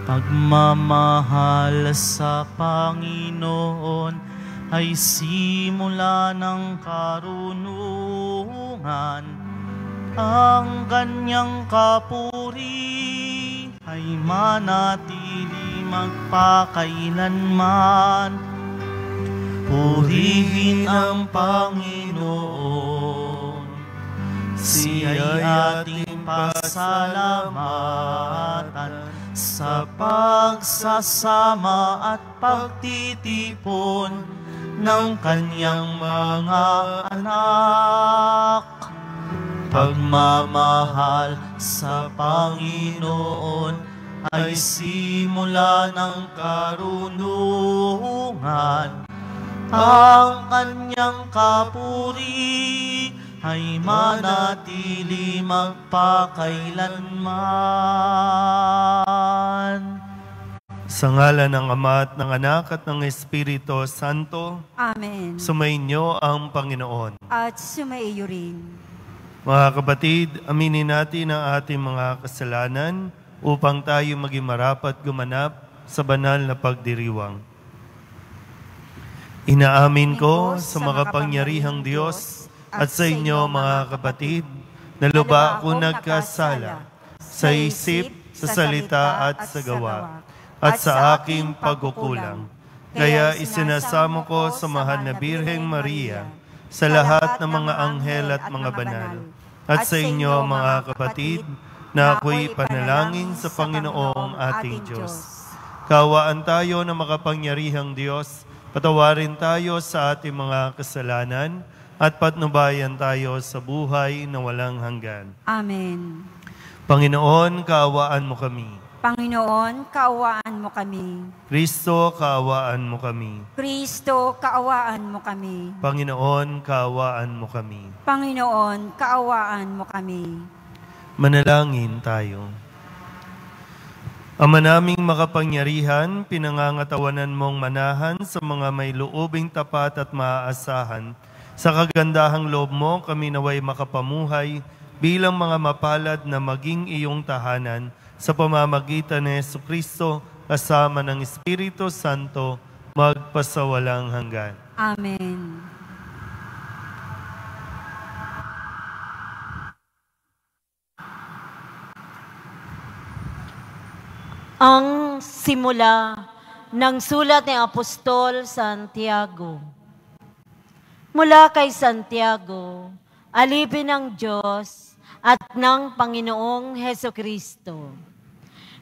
Pagmamahal sa Panginoon ay simula ng karunungan. Ang kanyang kapuri ay manatili magpakailanman. Purihin ang Panginoon, siya'y ating pasalamatan sa pagsasama at pagtitipon ng kanyang mga anak. Pagmamahal sa Panginoon ay simula ng karunungan. Ang kanyang kapuri ay manatili magpakailanman. Sa ngalan ng Ama at ng Anak at ng Espiritu Santo. Amen. Sumainyo ang Panginoon. At sumaiyo rin. Mga kapatid, aminin natin ang ating mga kasalanan upang tayo maging marapat gumanap sa banal na pagdiriwang. Inaamin ko sa makapangyarihang Diyos at sa inyo mga kapatid, na luba ako nagkasala sa isip, sa salita at sa gawa, at sa aking pagkukulang. Kaya isinasamo ko sa mahal na Birheng Maria, sa lahat ng mga anghel at mga banal, at sa inyo mga kapatid, na ako'y panalangin sa Panginoong ating Diyos. Kaawaan tayo ng makapangyarihang Diyos, patawarin tayo sa ating mga kasalanan, at patnubayan tayo sa buhay na walang hanggan. Amen. Panginoon, kaawaan mo kami. Panginoon, kaawaan mo kami. Kristo, kaawaan mo kami. Kristo, kaawaan mo kami. Panginoon, kaawaan mo kami. Panginoon, kaawaan mo kami. Manalangin tayo. Ama naming makapangyarihan, pinangangatawanan mong manahan sa mga may loobing tapat at maaasahan. Sa kagandahang loob mo, kami naway makapamuhay bilang mga mapalad na maging iyong tahanan sa pamamagitan ni Jesucristo kasama ng Espiritu Santo magpasawalang hanggan. Amen. Ang simula ng sulat ni Apostol Santiago. Mula kay Santiago, alipin ng Diyos at ng Panginoong Hesukristo.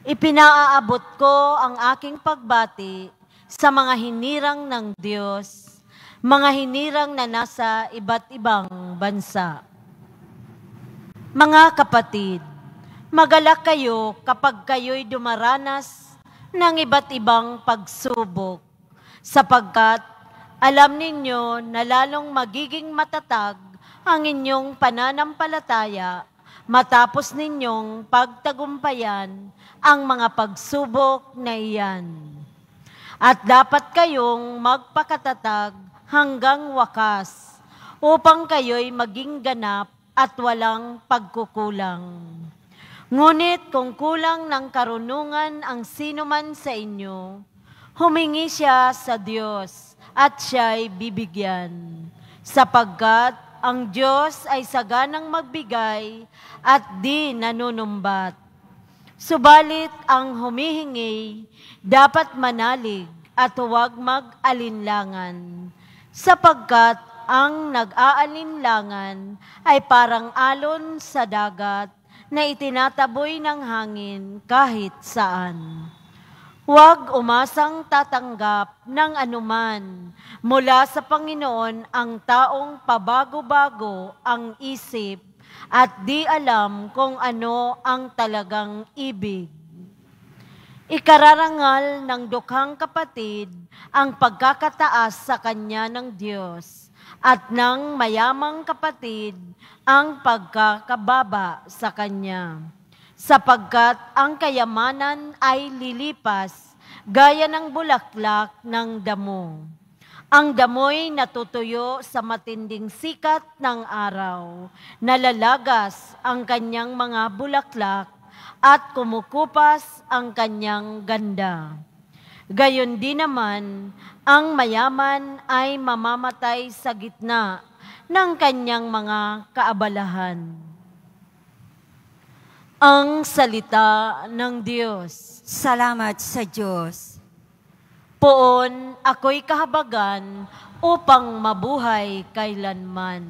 Ipinaaabot ko ang aking pagbati sa mga hinirang ng Diyos, mga hinirang na nasa iba't ibang bansa. Mga kapatid, magalak kayo kapag kayo'y dumaranas ng iba't ibang pagsubok, sapagkat alam ninyo na lalong magiging matatag ang inyong pananampalataya matapos ninyong pagtagumpayan ang mga pagsubok na iyan. At dapat kayong magpakatatag hanggang wakas upang kayo'y maging ganap at walang pagkukulang. Ngunit kung kulang ng karunungan ang sinuman sa inyo, humingi siya sa Diyos at siya'y bibigyan, sapagkat ang Diyos ay saganang magbigay at di nanunumbat. Subalit ang humihingi dapat manalig at huwag mag-alinlangan, sapagkat ang nag-aalinlangan ay parang alon sa dagat na itinataboy ng hangin kahit saan. Huwag umasang tatanggap ng anuman mula sa Panginoon ang taong pabago-bago ang isip at di alam kung ano ang talagang ibig. Ikararangal ng dukhang kapatid ang pagkakataas sa kanya ng Diyos at ng mayamang kapatid ang pagkakababa sa kanya. Sapagkat ang kayamanan ay lilipas gaya ng bulaklak ng damo. Ang damoy natutuyo sa matinding sikat ng araw, nalalagas ang kanyang mga bulaklak at kumukupas ang kanyang ganda. Gayon din naman, ang mayaman ay mamamatay sa gitna ng kanyang mga kaabalahan. Ang salita ng Diyos. Salamat sa Diyos. Poon ako'y kahabagan upang mabuhay kailanman.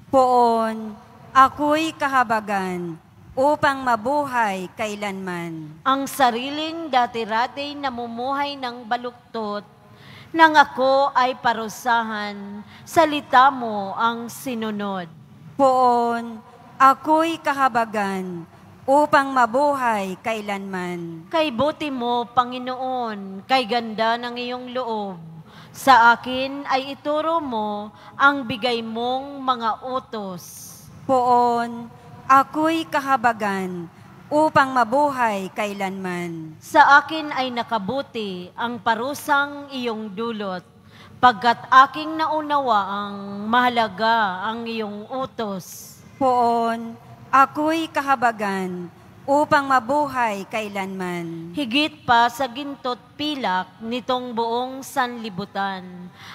Poon, ako'y kahabagan upang mabuhay kailanman. Ang sariling dati-rati namumuhay ng baluktot, nang ako ay parusahan, salita mo ang sinunod. Poon, ako'y kahabagan upang mabuhay kailanman. Kay buti mo, Panginoon, kay ganda ng iyong loob. Sa akin ay ituro mo ang bigay mong mga utos. Poon, ako'y kahabagan upang mabuhay kailanman. Sa akin ay nakabuti ang parusang iyong dulot, pagkat aking naunawaang mahalaga ang iyong utos. Poon, ako'y kahabagan upang mabuhay kailanman. Higit pa sa gintot pilak nitong buong sanlibutan,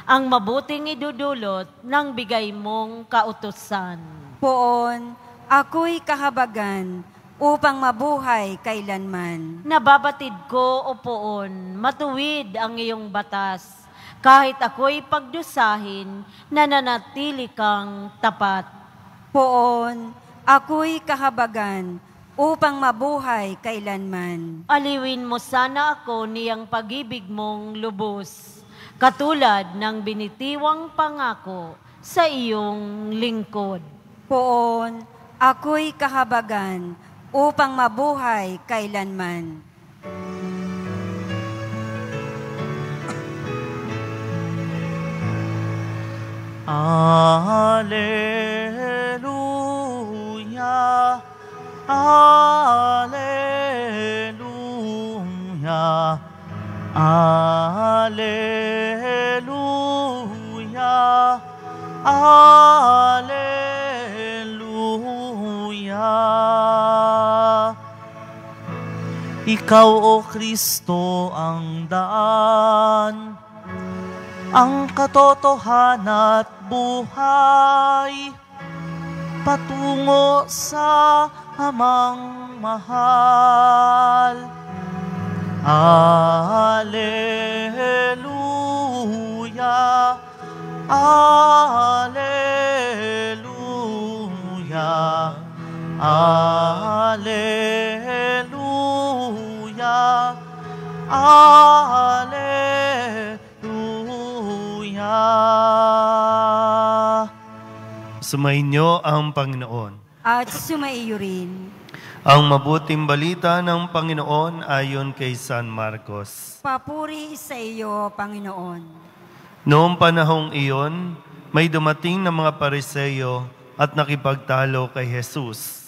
ang mabuting idudulot ng bigay mong kautusan. Poon, ako'y kahabagan upang mabuhay kailanman. Nababatid ko, O Poon, matuwid ang iyong batas, kahit ako'y pagdusahin, nananatili kang tapat. Poon, ako'y kahabagan upang mabuhay kailanman. Aliwin mo sana ako niyang pag-ibig mong lubos, katulad ng binitiwang pangako sa iyong lingkod. Poon, ako'y kahabagan upang mabuhay kailanman. Alleluia, Alleluia, Alleluia, Alleluia. Ikaw, O Kristo, ang daan, ang katotohanan at buhay, patungo sa Amang mahal. Alleluia, Alleluia, Alleluia, Alleluia. Sumainyo ang Panginoon. At sumaiyo rin. Ang mabuting balita ng Panginoon ayon kay San Marcos. Papuri sa iyo, Panginoon. Noong panahong iyon, may dumating na mga Pariseo at nakipagtalo kay Jesus.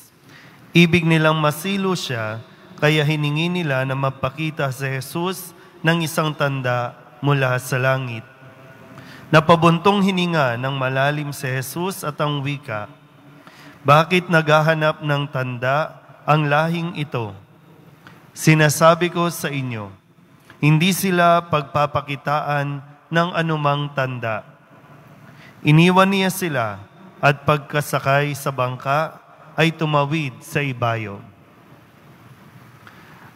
Ibig nilang masilo siya, kaya hiningi nila na mapakita si Jesus ng isang tanda mula sa langit. Napabuntong hininga ng malalim si Jesus at ang wika, "Bakit naghahanap ng tanda ang lahing ito? Sinasabi ko sa inyo, hindi sila pagpapakitaan ng anumang tanda." Iniwan niya sila at pagkasakay sa bangka ay tumawid sa ibayo.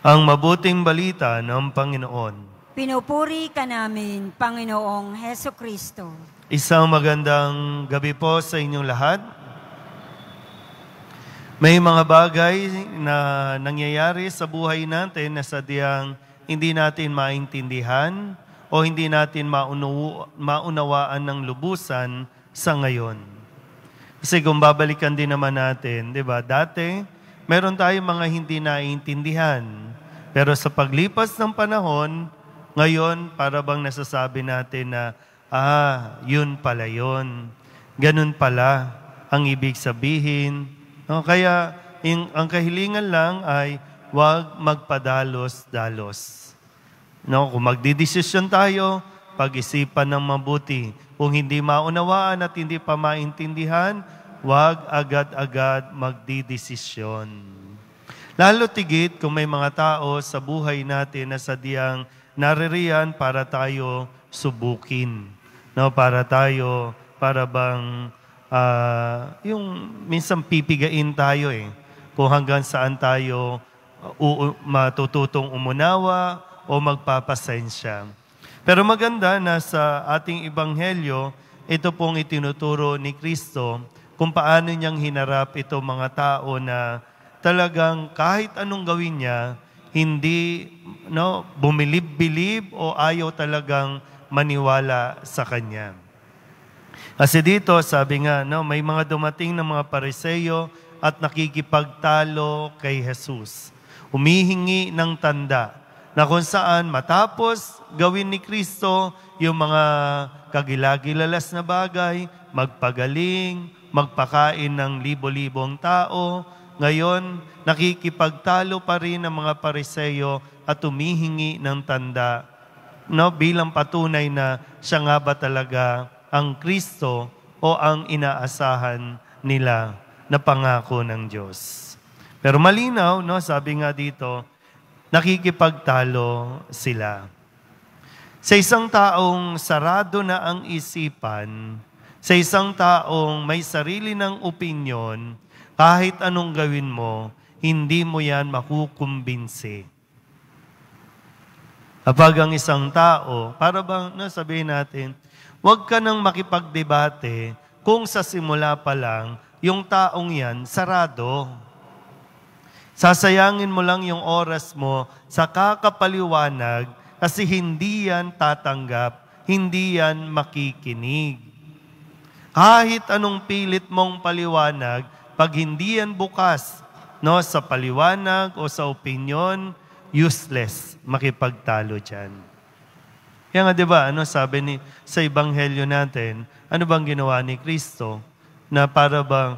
Ang mabuting balita ng Panginoon. Pinupuri ka namin, Panginoong Heso Kristo. Isang magandang gabi po sa inyong lahat. May mga bagay na nangyayari sa buhay natin na sadyang hindi natin maintindihan o hindi natin maunawaan ng lubusan sa ngayon. Kasi kung babalikan din naman natin, di ba, dati meron tayong mga hindi naiintindihan. Pero sa paglipas ng panahon, ngayon para bang nasasabi natin na, yun pala yun. Ganun pala ang ibig sabihin. No, kaya ang kahilingan lang ay huwag magpadalos-dalos. No, kung magdidesisyon tayo, pag-isipan ng mabuti. Kung hindi maunawaan at hindi pa maintindihan, huwag agad-agad magdidesisyon. Lalo tigit kung may mga tao sa buhay natin na sadyang naririyan para tayo subukin. No, para bang yung minsan pipigain tayo kung hanggang saan tayo matututong umunawa o magpapasensya. Pero maganda na sa ating ebanghelyo, ito pong itinuturo ni Kristo kung paano niyang hinarap ito mga tao na talagang kahit anong gawin niya, hindi bumilib-bilib o ayaw talagang maniwala sa Kanya. Kasi dito, sabi nga, may mga dumating na mga Pariseyo at nakikipagtalo kay Jesus. Humihingi ng tanda na kung saan matapos gawin ni Kristo yung mga kagilagilalas na bagay, magpagaling, magpakain ng libo-libong tao, ngayon nakikipagtalo pa rin ang mga Pariseyo at humihingi ng tanda bilang patunay na siya nga ba talaga ang Kristo o ang inaasahan nila na pangako ng Diyos. Pero malinaw, sabi nga dito, nakikipagtalo sila. Sa isang taong sarado na ang isipan, sa isang taong may sarili ng opinyon, kahit anong gawin mo, hindi mo yan makukumbinsi. Kapag ang isang tao, para bang sabihin natin, huwag ka nang makipagdebate kung sa simula pa lang, yung taong yan, sarado. Sasayangin mo lang yung oras mo sa kakapaliwanag kasi hindi yan tatanggap, hindi yan makikinig. Kahit anong pilit mong paliwanag, pag hindi yan bukas sa paliwanag o sa opinyon, useless makipagtalo dyan. Kaya nga diba, sabi sa ebanghelyo natin, ano bang ginawa ni Kristo? Na para bang,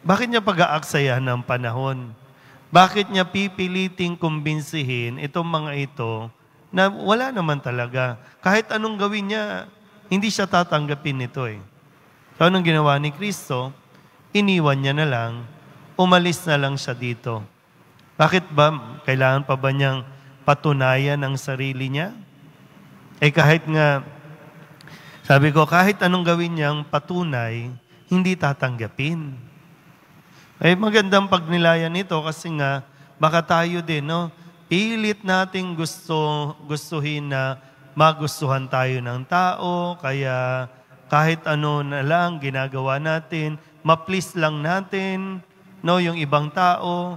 bakit niya pag-aaksayan ng panahon? Bakit niya pipiliting kumbinsihin itong mga ito na wala naman talaga? Kahit anong gawin niya, hindi siya tatanggapin nito So anong ginawa ni Kristo? Iniwan niya na lang, umalis na lang siya dito. Bakit ba? Kailangan pa ba niyang patunayan ang sarili niya? Kahit nga, sabi ko, kahit anong gawin niyang patunay, hindi tatanggapin. Magandang pagnilayan nito kasi nga, baka tayo din, pilit nating gustuhin na magustuhan tayo ng tao, kaya kahit ano na lang ginagawa natin, ma-please lang natin, yung ibang tao,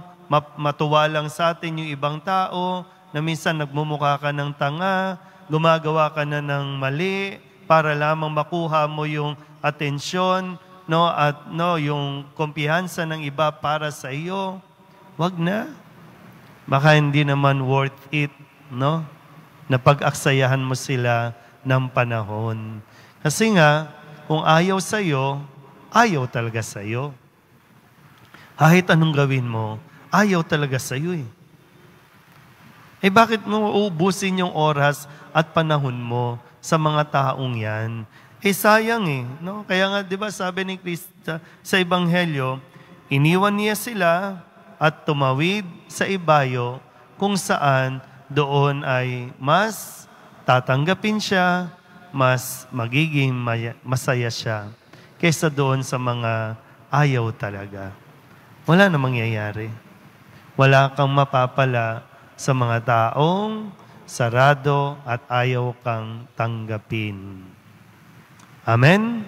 matuwa lang sa atin yung ibang tao, na minsan nagmumukha ka ng tanga, gumagawa ka na ng mali, para lamang makuha mo yung atensyon, at yung kumpiyansa ng iba para sa iyo. Wag na. Baka hindi naman worth it, na pag-aksayahan mo sila ng panahon. Kasi nga, kung ayaw sa'yo, ayaw talaga sa'yo. Kahit anong gawin mo, ayaw talaga sa'yo bakit mo uubusin yung oras at panahon mo sa mga taong yan? Sayang Kaya nga, di ba sabi ni Kristo sa Ebanghelyo, iniwan niya sila at tumawid sa ibayo kung saan doon ay mas tatanggapin siya, mas magiging masaya siya kaysa doon sa mga ayaw talaga. Wala na mangyayari. Wala kang mapapala sa mga taong sarado at ayaw kang tanggapin. Amen?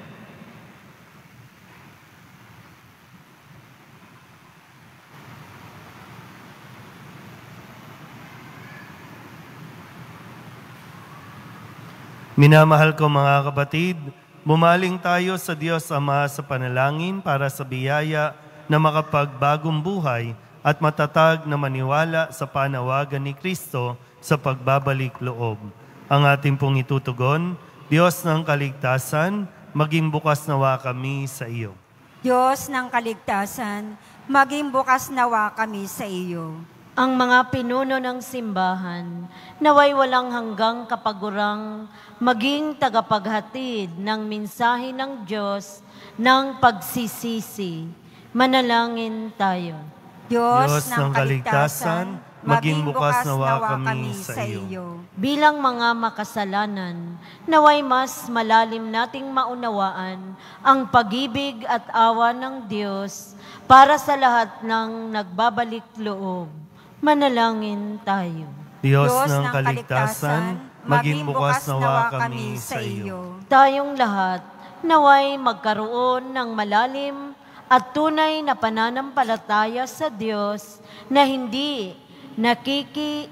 Minamahal ko mga kapatid, bumaling tayo sa Diyos Ama sa panalangin para sa biyaya na makapagbagong buhay at matatag na maniwala sa panawagan ni Kristo sa pagbabalik loob. Ang ating pong itutugon, Diyos ng kaligtasan, maging bukas nawa kami sa iyo. Diyos ng kaligtasan, maging bukas nawa kami sa iyo. Ang mga pinuno ng simbahan, naway walang hanggang kapagurang maging tagapaghatid ng mensahe ng Diyos ng pagsisisi. Manalangin tayo. Diyos ng kaligtasan, maging bukas nawa kami sa iyo. Bilang mga makasalanan, naway mas malalim nating maunawaan ang pag-ibig at awa ng Diyos para sa lahat ng nagbabalik loob. Manalangin tayo. Diyos ng kaligtasan, maging bukas nawa kami sa iyo. Tayong lahat, naway magkaroon ng malalim at tunay na pananampalataya sa Diyos na hindi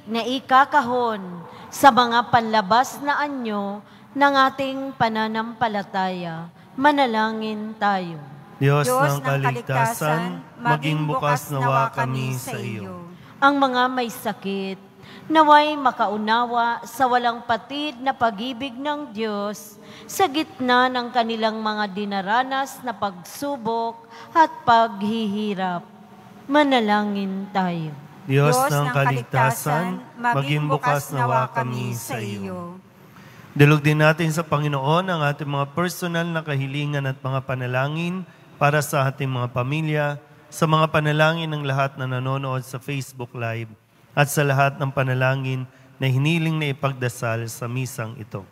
naikakahon sa mga panlabas na anyo ng ating pananampalataya. Manalangin tayo. Diyos ng kaligtasan, maging bukas nawa kami sa iyo. Ang mga may sakit, naway makaunawa sa walang patid na pag-ibig ng Diyos sa gitna ng kanilang mga dinaranas na pagsubok at paghihirap. Manalangin tayo. Diyos ng kaligtasan, maging bukas nawa kami sa iyo. Dilog din natin sa Panginoon ang ating mga personal na kahilingan at mga panalangin para sa ating mga pamilya, sa mga panalangin ng lahat na nanonood sa Facebook Live, at sa lahat ng panalangin na hiniling na ipagdasal sa misang ito.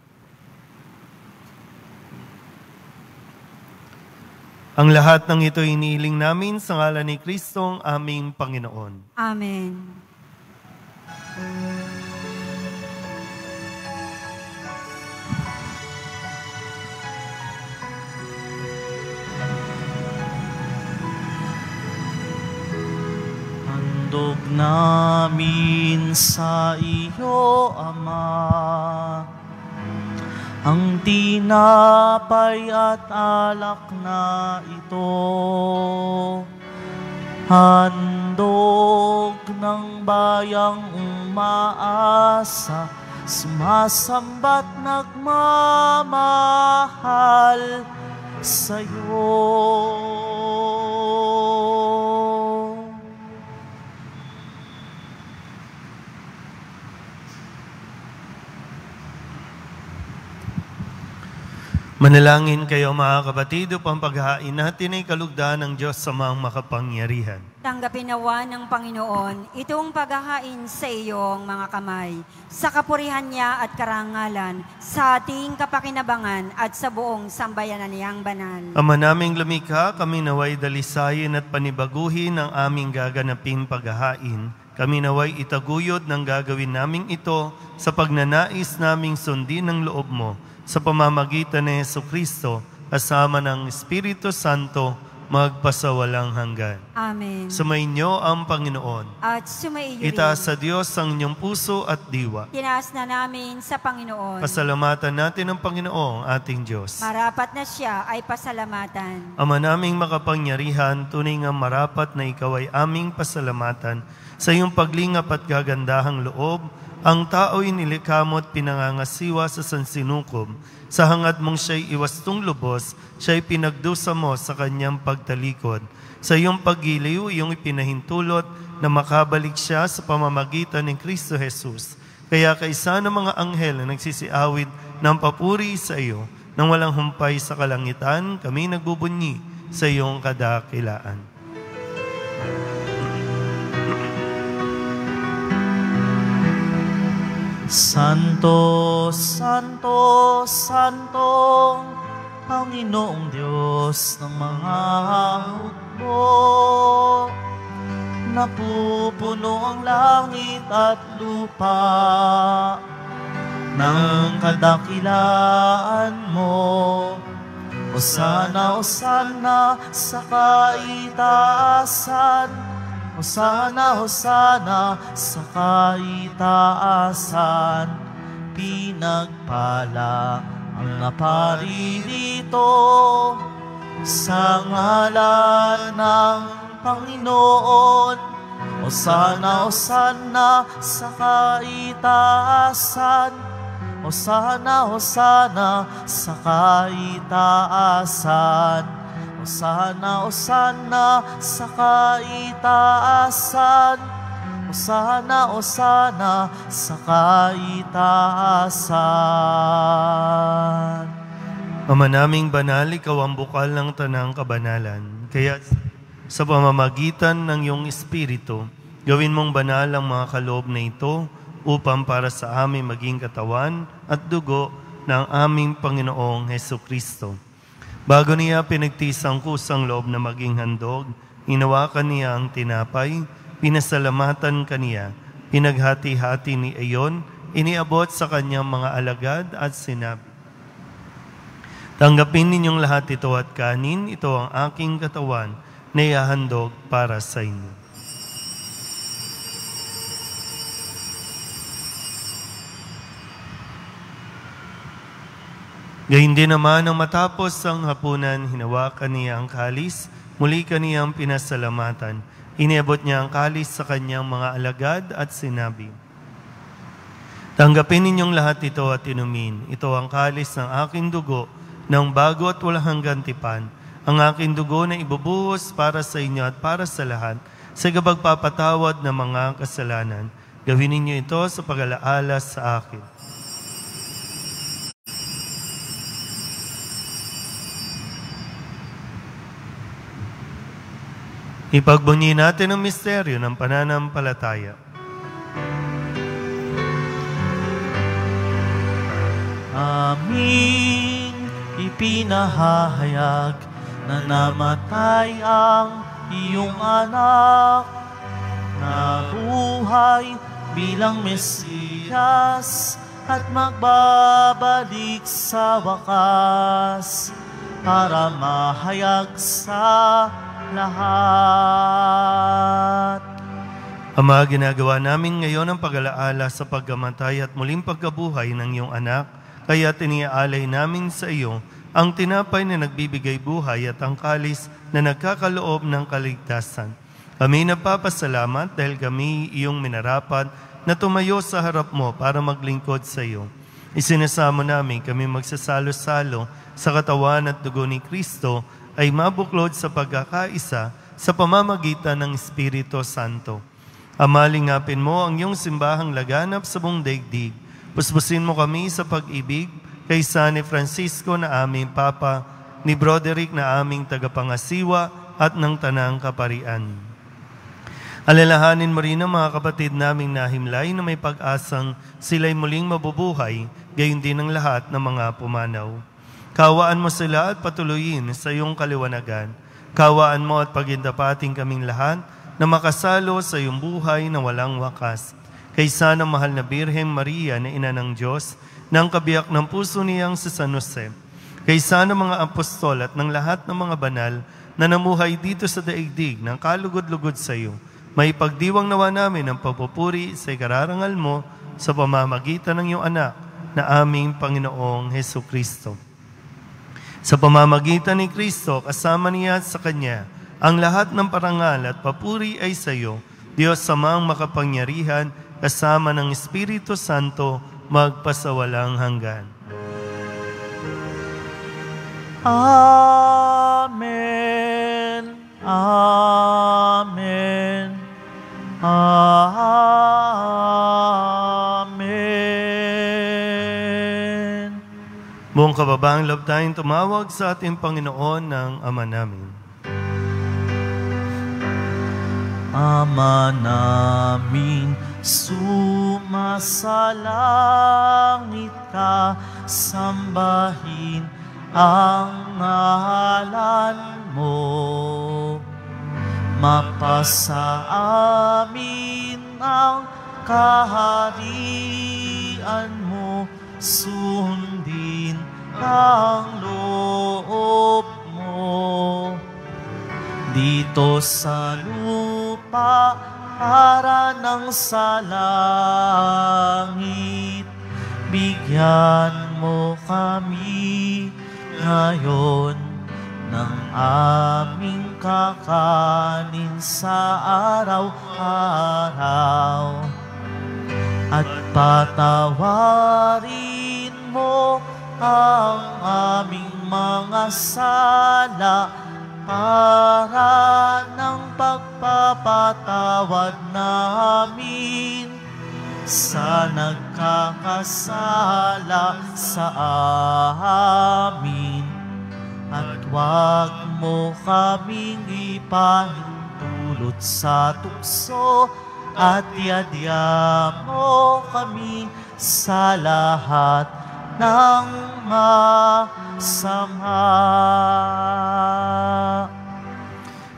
Ang lahat ng ito hinihiling namin sa ngalan ni Kristong aming Panginoon. Amen. Handog namin sa iyo, Ama, ang tinapay at alak na ito. Handog ng bayang umaasa, sumasamba't nagmamahal sa'yo. Manalangin kayo mga kapatid upang paghahain natin ay kalugdan ng Diyos sa mga makapangyarihan. Tanggapin nawa ng Panginoon itong paghahain sa iyong mga kamay, sa kapurihan niya at karangalan, sa ating kapakinabangan at sa buong sambayanan niyang banal. Ama naming lumikha, kami naway dalisayin at panibaguhin ang aming gaganaping paghahain. Kami naway itaguyod ng gagawin naming ito sa pagnanais naming sundin ng loob mo, sa pamamagitan ni Jesucristo, kasama ng Espiritu Santo, magpasawalang hanggan. Amen. Sumainyo ang Panginoon. At sumaiyo rin. Itaas sa Diyos ang inyong puso at diwa. Tinaas na namin sa Panginoon. Pasalamatan natin ang Panginoong ating Diyos. Marapat na siya ay pasalamatan. Ama naming makapangyarihan, tunay nga marapat na ikaw ay aming pasalamatan sa iyong paglingap at gagandahang loob. Ang tao'y nilikha mo at pinangangasiwa sa sansinukob. Sa hangad mong siya'y iwastong lubos, siya'y pinagdusa mo sa kanyang pagtalikod. Sa iyong paggiliw, iyong ipinahintulot na makabalik siya sa pamamagitan ng Kristo Jesus. Kaya kaisa ng mga anghel na nagsisiawid ng papuri sa iyo, nang walang humpay sa kalangitan, kami nagbubunyi sa iyong kadakilaan. Santo, Santo, Santo, Panginoong Diyos ng mga hukbo. Napupuno ang langit at lupa ng kadakilaan mo. Hosana, Hosana sa kaitaasan. Hosana, Hosana sa kaitaasan. Pinagpala ang naparirito sa ngalan ng Panginoon. Hosana, Hosana sa kaitaasan. Hosana, Hosana sa kaitaasan. Hosana, Hosana sa kaitaasan. Hosana, Hosana sa kaitaasan. Ama naming banal, ikaw ang bukal ng tanang kabanalan. Kaya sa pamamagitan ng iyong Espiritu, gawin mong banal ang mga kaloob na ito upang para sa amin maging katawan at dugo ng aming Panginoong Hesukristo. Bago niya pinagtiis ang kusang loob na maging handog, hinawakan niya ang tinapay, pinasalamatan kaniya, pinaghati-hati ni iyon, iniabot sa kanyang mga alagad at sinabi, "Tanggapin ninyong lahat ito at kanin, ito ang aking katawan na ihahandog para sa inyo." Gayun din naman nang matapos ang hapunan, hinawakan niya ang kalis, muli kaniyang pinasalamatan. Iniabot niya ang kalis sa kanyang mga alagad at sinabi, "Tanggapin ninyong lahat ito at inumin. Ito ang kalis ng aking dugo, ng bago at walang hanggang tipan. Ang aking dugo na ibubuhos para sa inyo at para sa lahat, sa kapagpapatawad ng mga kasalanan. Gawin ninyo ito sa pag-alaala sa akin." Ipagbunyi natin ang misteryo ng pananampalataya. Aming ipinahayag na namatay ang iyong anak, na buhay bilang Mesiyas at magbabalik sa wakas para mahayag sa lahat. Ama, ginagawa namin ngayon ang pag-alaala sa pagkamatay at muling pagkabuhay ng iyong anak, kaya tiniaalay namin sa iyo ang tinapay na nagbibigay buhay at ang kalis na nagkakaloob ng kaligtasan. Kami nagpapasalamat dahil kami iyong minarapat na tumayo sa harap mo para maglingkod sa iyo. Isinasamo namin kami magsasalo-salo sa katawan at dugo ni Kristo ay mabuklod sa pagkakaisa sa pamamagitan ng Espiritu Santo. Ama, lingapin mo ang iyong simbahang laganap sa buong daigdig. Puspusin mo kami sa pag-ibig kay San Francisco na aming Papa, ni Broderick na aming tagapangasiwa at ng Tanang Kaparian. Alalahanin mo rin ang mga kapatid naming nahimlay na may pag-asang sila'y muling mabubuhay, gayon din ang lahat ng mga pumanaw. Kawaan mo sila at patuloyin sa iyong kaliwanagan. Kawaan mo at pagindapating kaming lahat na makasalo sa iyong buhay na walang wakas. Kaysa ng mahal na Birheng Maria na Ina ng Diyos, ng kabiyak ng puso niyang si San Jose. Kaysa ng mga apostol at ng lahat ng mga banal na namuhay dito sa daigdig ng kalugod-lugod sa iyo, may pagdiwang nawa namin ang pagpupuri sa ikararangal mo sa pamamagitan ng iyong anak na aming Panginoong Hesukristo. Sa pamamagitan ni Kristo, kasama niya at sa Kanya, ang lahat ng parangal at papuri ay sa iyo, Diyos Amang makapangyarihan, kasama ng Espiritu Santo, magpasawalang hanggan. Amen. Amen. Amen. Buong kababaang loob tayong tumawag sa ating Panginoon ng Ama namin. Ama namin, sumasalangit ka, sambahin ang ngalan mo. Mapasa amin ang kaharian mo, sundin ang loob mo. Dito sa lupa para ng sa langit, bigyan mo kami ngayon ng aming kakanin sa araw-araw. At patawarin mo ang aming mga sala para ng pagpapatawad namin sa nagkakasala sa amin. At huwag mo kaming ipahintulot sa tukso at iadya mo kami sa lahat ng masama.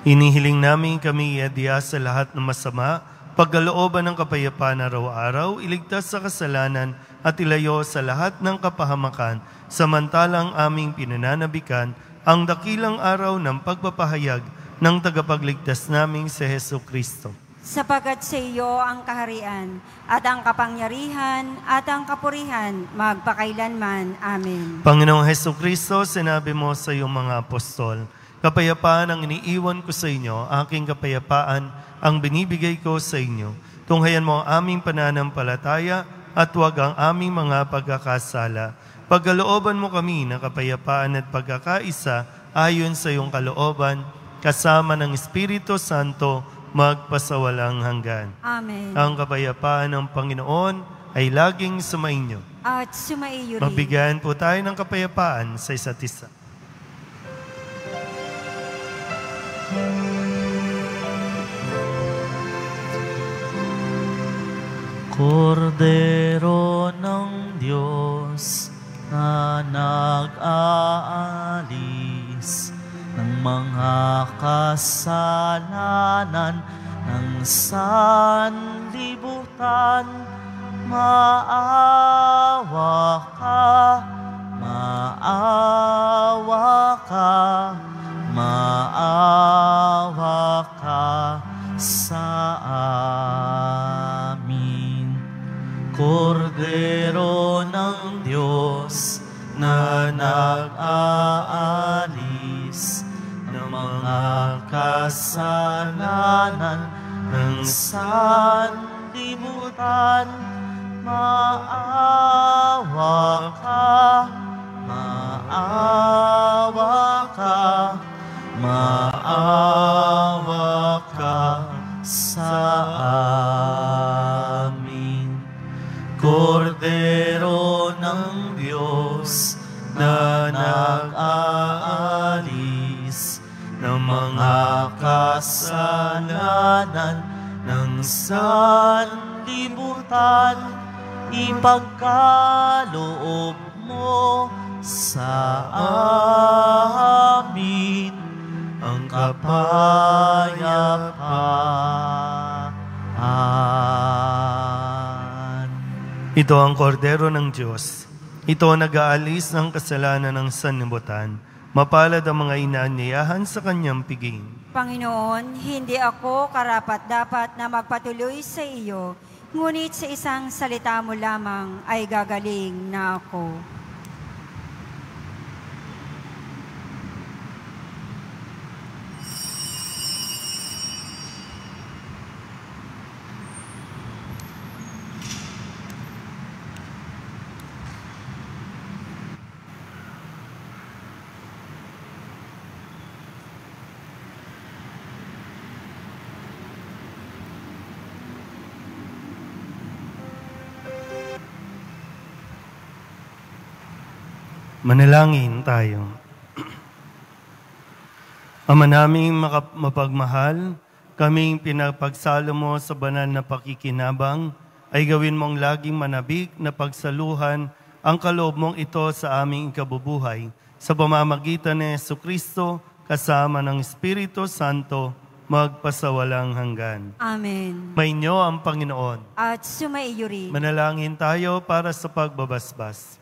Inihiling namin kami iadya sa lahat ng masama, pagkalooban ng kapayapaan araw-araw, iligtas sa kasalanan at ilayo sa lahat ng kapahamakan, samantalang aming pinananabikan ang dakilang araw ng pagpapahayag ng tagapagligtas naming si Jesucristo. Sapagkat sa iyo ang kaharian at ang kapangyarihan at ang kapurihan magpakailanman. Amen. Panginoong Jesucristo, sinabi mo sa iyong mga apostol, kapayapaan ang iniiwan ko sa inyo, aking kapayapaan ang binibigay ko sa inyo. Tunghayan mo ang aming pananampalataya at huwag ang aming mga pagkakasala. Pagkalooban mo kami ng kapayapaan at pagkakaisa ayon sa iyong kalooban, kasama ng Espiritu Santo, magpasawalang hanggan. Amen. Ang kapayapaan ng Panginoon ay laging sumainyo. At sumaiyo rin. Magbigyan po tayo ng kapayapaan sa isa't isa. Kordero ng Diyos na nag-aalis ng mga kasalanan ng sanlibutan, maawa ka, maawa ka, maawa ka sa amin. Kordero ng Diyos na nag-aalis ng mga kasalanan ng sanlibutan, maawa ka, maawa ka, maawa ka sa amin. Kordero ng Diyos na nag-aalis ng mga kasalanan ng sanlibutan, ipagkaloob mo sa amin ang kapayapaan. Ito ang kordero ng Diyos. Ito ang nag-aalis ng kasalanan ng sanlibutan. Mapalad ang mga inaanyayahan sa kanyang piging. Panginoon, hindi ako karapat-dapat na magpatuloy sa iyo, ngunit sa isang salita mo lamang ay gagaling na ako. Manalangin tayo. Ama naming mapagmahal, kaming pinapagsalo mo sa banal na pakikinabang, ay gawin mong laging manabik na pagsaluhan ang kaloob mong ito sa aming ikabubuhay, sa pamamagitan ni Jesucristo, kasama ng Espiritu Santo, magpasawalang hanggan. Amen. Mainyo ang Panginoon. At sumaiyo rin. Manalangin tayo para sa pagbabasbas.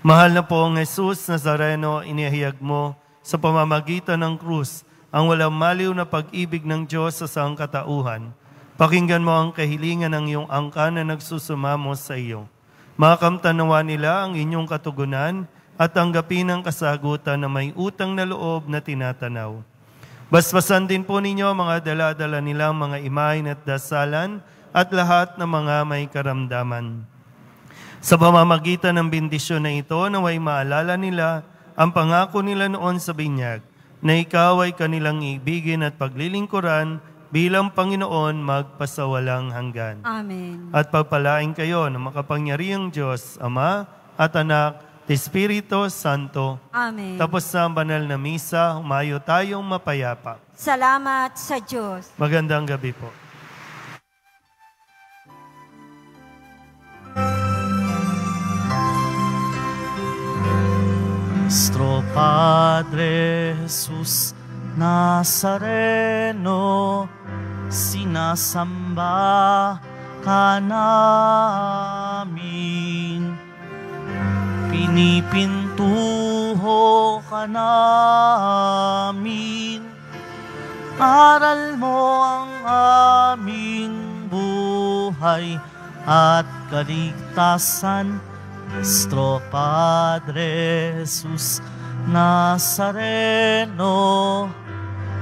Mahal na pong Jesus Nazareno, inihayag mo sa pamamagitan ng krus ang walang maliw na pag-ibig ng Diyos sa sangkatauhan. Pakinggan mo ang kahilingan ng iyong angkan na nagsusumamo sa iyo. Makamtanawa nila ang inyong katugunan at tanggapin ang kasagutan na may utang na loob na tinatanaw. Basbasan din po ninyo mga dala-dala nilang mga imahin at dasalan at lahat ng mga may karamdaman. Sa pamamagitan ng bendisyon na ito, naway maalala nila ang pangako nila noon sa binyag, na ikaw ay kanilang ibigin at paglilingkuran bilang Panginoon magpasawalang hanggan. Amen. At pagpalain kayo ng makapangyarihang Diyos, Ama at Anak, Espiritu Santo. Amen. Tapos sa banal na misa, humayo tayong mapayapa. Salamat sa Diyos. Magandang gabi po. Nuestro Padre Jesus Nazareno, sinasamba ka namin. Pinipintuho ka namin. Aral mo ang aming buhay at kaligtasan. Nuestro Padre Jesus Nazareno,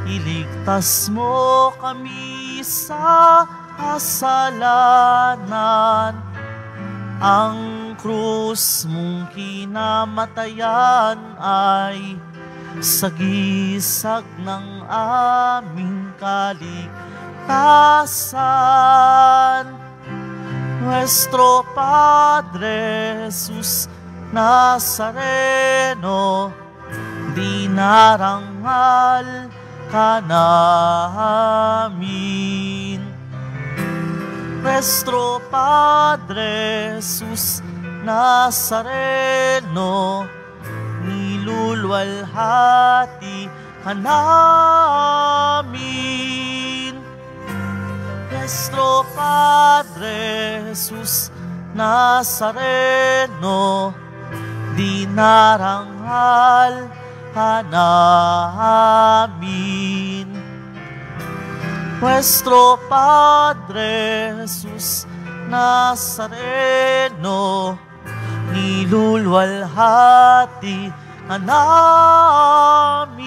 iligtas mo kami sa kasalanan. Ang krus mong kinamatayan ay sagisag ng aming kaligtasan. Nuestro Padre Jesus Nazareno, dinarangal ka namin. Nuestro Padre Jesus Nazareno, nilulwalhati ka namin. Nuestro Padre Jesus Nazareno, dinarangal ka namin. Nuestro Padre Jesus Nazareno, nilulwalhati ka namin.